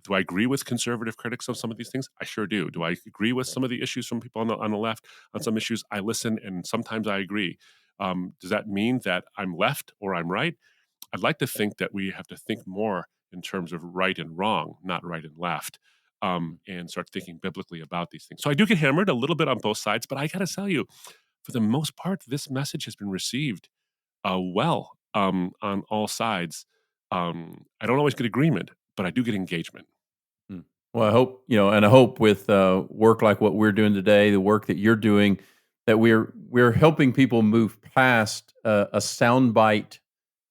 do I agree with conservative critics on some of these things? I sure do. Do I agree with some of the issues from people on the left? On some issues, I listen and sometimes I agree. Does that mean that I'm left or I'm right? I'd like to think that we have to think more in terms of right and wrong, not right and left, and start thinking biblically about these things. So I do get hammered a little bit on both sides, but I got to tell you, for the most part, this message has been received well on all sides. I don't always get agreement, but I do get engagement. Mm. Well, I hope, and I hope with work like what we're doing today, the work that you're doing, that we're helping people move past a soundbite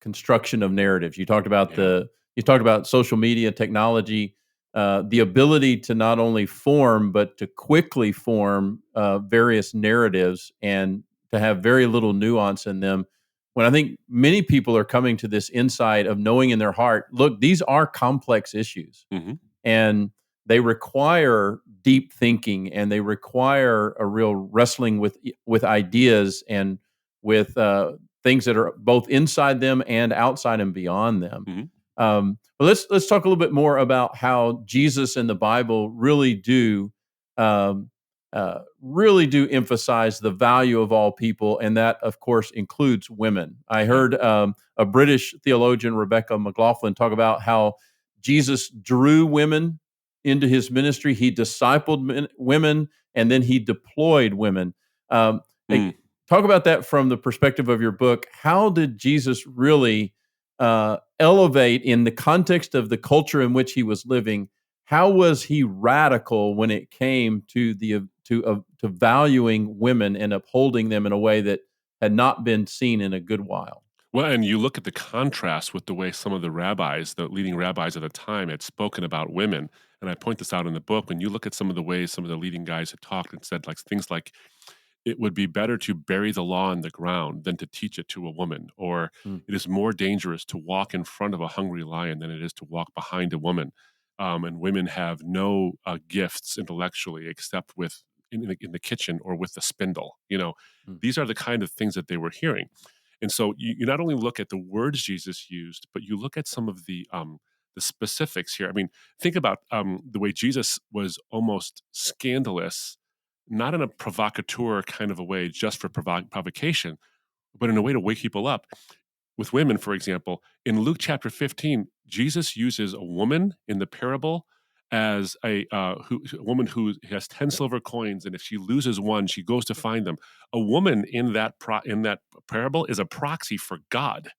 construction of narratives. You talked about social media technology, the ability to not only form but to quickly form various narratives and to have very little nuance in them. When I think many people are coming to this insight of knowing in their heart, look, these are complex issues Mm-hmm. and they require deep thinking and they require a real wrestling with ideas and with things that are both inside them and outside and beyond them. Mm-hmm. But let's talk a little bit more about how Jesus and the Bible um, really do emphasize the value of all people, and that of course includes women. I heard a British theologian, Rebecca McLaughlin, talk about how Jesus drew women into his ministry. He discipled women, and then he deployed women. Um, Mm. Talk about that from the perspective of your book. How did Jesus really elevate in the context of the culture in which he was living? How was he radical when it came to to valuing women and upholding them in a way that had not been seen in a good while? Well, and you look at the contrast with the way some of the rabbis, the leading rabbis at the time, had spoken about women. And I point this out in the book. When you look at some of the ways some of the leading guys had talked and said like things like, it would be better to bury the law in the ground than to teach it to a woman, or Mm, it is more dangerous to walk in front of a hungry lion than it is to walk behind a woman. And women have no gifts intellectually except with in the kitchen or with the spindle. mm, These are the kind of things that they were hearing. And so you not only look at the words Jesus used, but you look at some of the specifics here. I mean, think about the way Jesus was almost scandalous, not in a provocateur kind of a way, just for provocation, but in a way to wake people up. With women, for example, in Luke chapter 15, Jesus uses a woman in the parable as a woman who has 10 silver coins, and if she loses one, she goes to find them. A woman in that parable is a proxy for God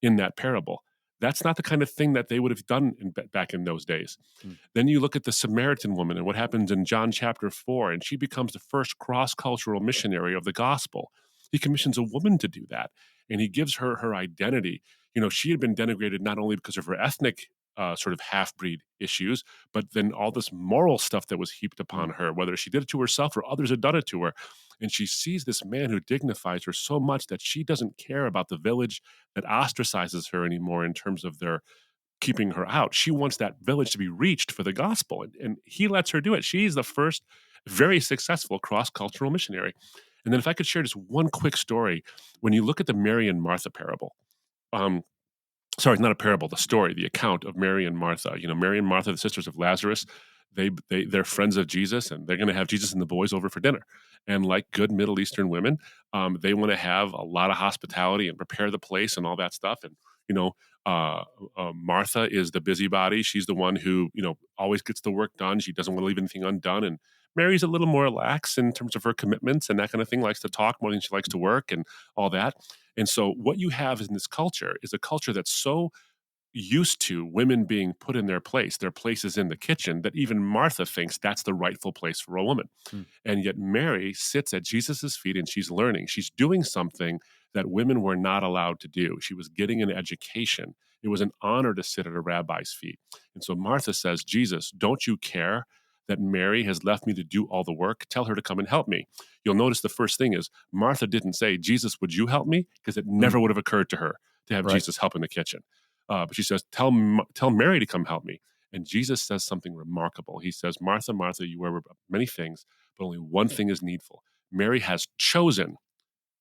in that parable. That's not the kind of thing that they would have done back in those days. mm, Then you look at the Samaritan woman and what happens in John chapter 4, and she becomes the first cross cultural missionary of the gospel. He commissions a woman to do that, and he gives her her identity. She had been denigrated not only because of her ethnic sort of half breed issues, but then all this moral stuff that was heaped upon mm, her, whether she did it to herself or others had done it to her. And she sees this man who dignifies her so much that she doesn't care about the village that ostracizes her anymore in terms of their keeping her out. She wants that village to be reached for the gospel, and he lets her do it. She's the first very successful cross cultural missionary. And then, if I could share just one quick story, when you look at the Mary and Martha parable, um, sorry, not a parable, the story, the account of Mary and Martha. Mary and Martha, the sisters of Lazarus, they're friends of Jesus, and they're going to have Jesus and the boys over for dinner. And like good Middle Eastern women, they want to have a lot of hospitality and prepare the place and all that stuff. And you know, uh, Martha is the busybody. She's the one who always gets the work done. She doesn't want to leave anything undone. And Mary's a little more lax in terms of her commitments and that kind of thing. Likes to talk more than she likes to work and all that. And so, what you have in this culture is a culture that's so used to women being put in their place. Their place is in the kitchen, that even Martha thinks that's the rightful place for a woman. mm, And yet Mary sits at Jesus's feet and she's learning. She's doing something that women were not allowed to do. She was getting an education. It was an honor to sit at a rabbi's feet. And so Martha says, Jesus, don't you care that Mary has left me to do all the work? Tell her to come and help me. You'll notice the first thing is Martha didn't say, Jesus, would you help me? Because it mm. never would have occurred to her to have Right. Jesus help in the kitchen. But she says, tell Mary to come help me. And Jesus says something remarkable. He says, Martha, Martha, you worry about many things, but only one thing is needful. Mary has chosen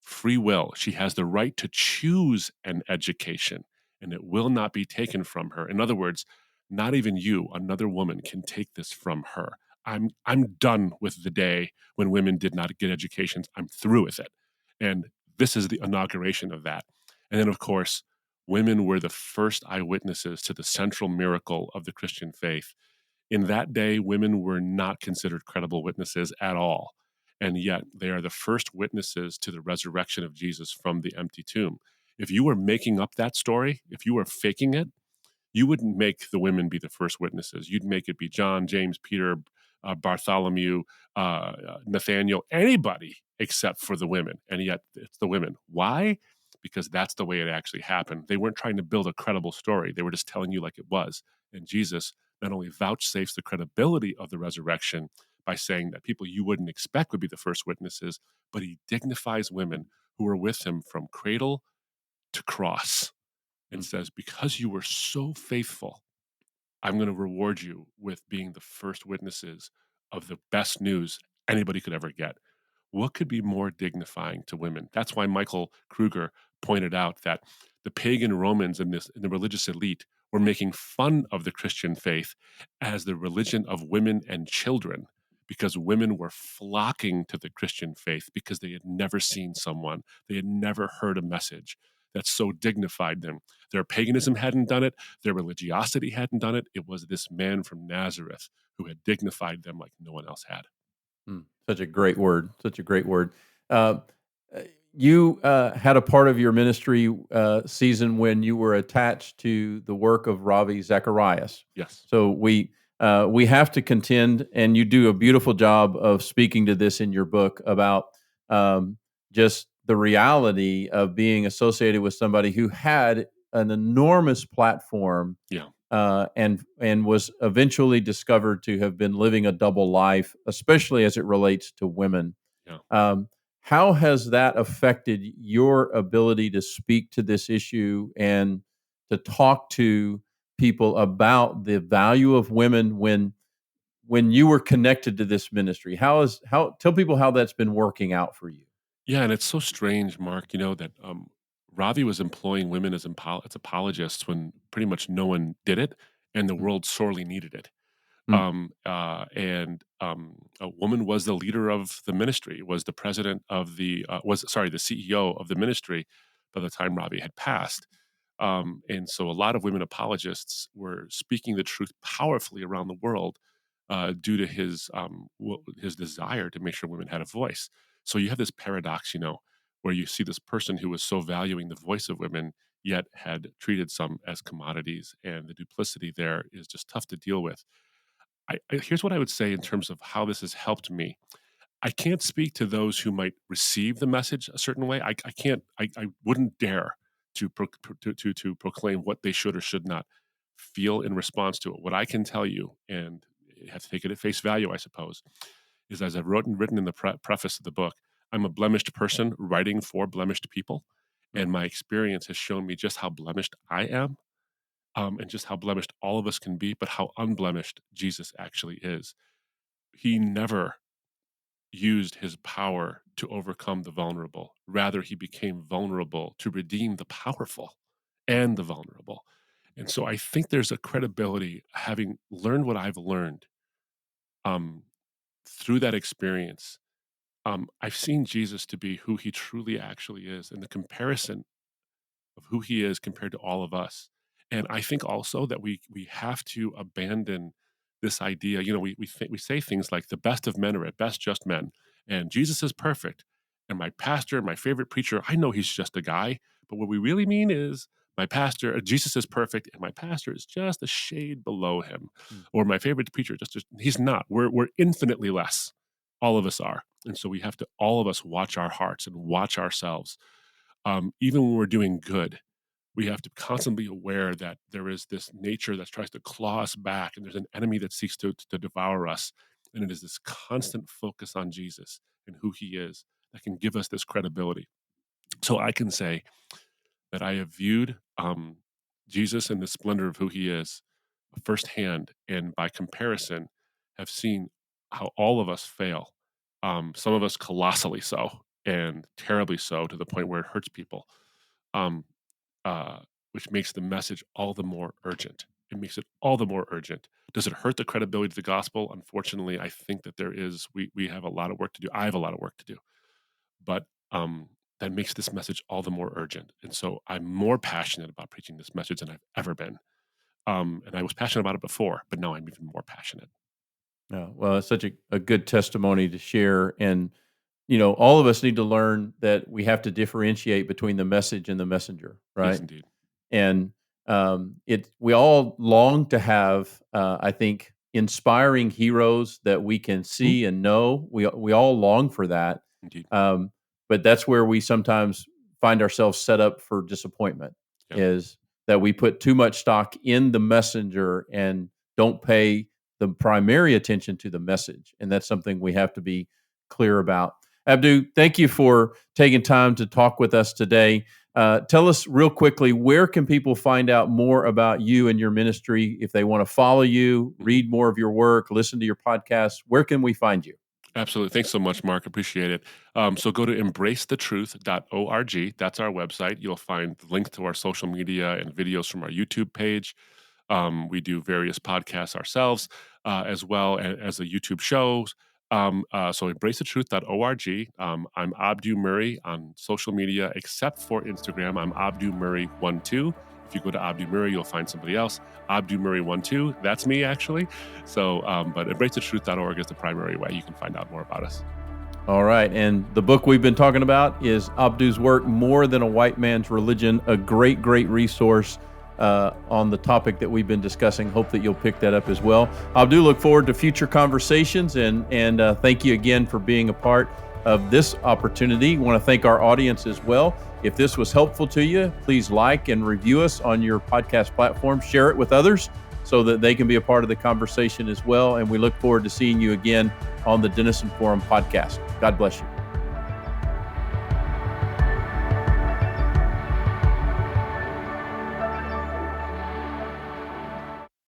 free will. She has the right to choose an education, and it will not be taken from her. In other words, not even you, another woman, can take this from her. I'm done with the day when women did not get educations. I'm through with it. And this is the inauguration of that. And then, of course, women were the first eyewitnesses to the central miracle of the Christian faith. In that day, women were not considered credible witnesses at all. And yet, they are the first witnesses to the resurrection of Jesus from the empty tomb. If you were making up that story, if you were faking it, you wouldn't make the women be the first witnesses. You'd make it be John, James, Peter, Bartholomew, Nathaniel, anybody except for the women. And yet it's the women. Why? Because that's the way it actually happened. They weren't trying to build a credible story. They were just telling you like it was. And Jesus not only vouchsafes the credibility of the resurrection by saying that people you wouldn't expect would be the first witnesses, but he dignifies women who were with him from cradle to cross and Mm. says, because you were so faithful, I'm going to reward you with being the first witnesses of the best news anybody could ever get. What could be more dignifying to women? That's why Michael Kruger pointed out that the pagan Romans and the religious elite were making fun of the Christian faith as the religion of women and children, because women were flocking to the Christian faith because they had never seen someone, they had never heard a message that so dignified them Their paganism hadn't done it. Their religiosity hadn't done it. It was this man from Nazareth who had dignified them like no one else had. Such a great word. Such a great word. Uh, you had a part of your ministry season when you were attached to the work of Ravi Zacharias. Yes. So we have to contend, and you do a beautiful job of speaking to this in your book about just the reality of being associated with somebody who had an enormous platform Yeah. and was eventually discovered to have been living a double life, especially as it relates to women. Yeah. Um, how has that affected your ability to speak to this issue and to talk to people about the value of women when you were connected to this ministry? How tell people how that's been working out for you? Yeah, and it's so strange, Mark, that Ravi was employing women as apologists when pretty much no one did it, and the Mm, world sorely needed it. mm, A woman was the leader of the ministry, was the president of the CEO of the ministry by the time Ravi had passed. And so a lot of women apologists were speaking the truth powerfully around the world due to his desire to make sure women had a voice. So you have this paradox, where you see this person who was so valuing the voice of women, yet had treated some as commodities, and the duplicity there is just tough to deal with. Here's what I would say in terms of how this has helped me. I can't speak to those who might receive the message a certain way. I can't. I wouldn't dare to proclaim what they should or should not feel in response to it. What I can tell you, and you have to take it at face value, I suppose, is as I've written in the preface of the book, I'm a blemished person writing for blemished people, mm, and my experience has shown me just how blemished I am, and just how blemished all of us can be, but how unblemished Jesus actually is. He never used his power to overcome the vulnerable. Rather, he became vulnerable to redeem the powerful and the vulnerable. And so I think there's a credibility, having learned what I've learned um, through that experience. I've seen Jesus to be who he truly actually is. And the comparison of who he is compared to all of us. And I think also that we have to abandon this idea. We say things like the best of men are at best just men, and Jesus is perfect. And my pastor, my favorite preacher, I know he's just a guy, but what we really mean is my pastor, Jesus is perfect, and my pastor is just a shade below him. mm, Or my favorite preacher, just he's not. We're infinitely less. All of us are, and so we have to all of us watch our hearts and watch ourselves, even when we're doing good. We have to constantly be aware that there is this nature that tries to claw us back, and there's an enemy that seeks to devour us. And it is this constant focus on Jesus and who he is that can give us this credibility. So I can say that I have viewed Jesus in the splendor of who he is firsthand, and by comparison, have seen how all of us fail. Some of us colossally so, and terribly so to the point where it hurts people. Um, uh, which makes the message all the more urgent. It makes it all the more urgent. Does it hurt the credibility of the gospel? Unfortunately, I think that there is. We have a lot of work to do. I have a lot of work to do, but that makes this message all the more urgent. And so I'm more passionate about preaching this message than I've ever been. And I was passionate about it before, but now I'm even more passionate. yeah, well, it's such a good testimony to share. And all of us need to learn that we have to differentiate between the message and the messenger, Yes, right? indeed. And we all long to have, I think, inspiring heroes that we can Mhm. see and know. We all long for that, Indeed. um, but that's where we sometimes find ourselves set up for disappointment. Yeah. Is that we put too much stock in the messenger and don't pay the primary attention to the message, and that's something we have to be clear about. Abdu, thank you for taking time to talk with us today. Tell us real quickly, where can people find out more about you and your ministry if they want to follow you, Mhm. read more of your work, listen to your podcast? Where can we find you? Absolutely. Thanks so much, Mark. Appreciate it. So go to embracethetruth.org. That's our website. You'll find links to our social media and videos from our YouTube page. We do various podcasts ourselves, as well as the YouTube shows. So embracethetruth.org. I'm Abdu Murray on social media, except for Instagram. I'm Abdu Murray 12. If you go to Abdu Murray, you'll find somebody else. Abdu Murray 12, that's me actually. So, but embracetheTruth.org is the primary way you can find out more about us. All right. And the book we've been talking about is Abdu's work, More Than a White Man's Religion, a great, great resource on the topic that we've been discussing. Hope that you'll pick that up as well. Abdu, look forward to future conversations, and thank you again for being a part of this opportunity. I want to thank our audience as well. If this was helpful to you, please like and review us on your podcast platform. Share it with others so that they can be a part of the conversation as well. And we look forward to seeing you again on the Denison Forum podcast. God bless you.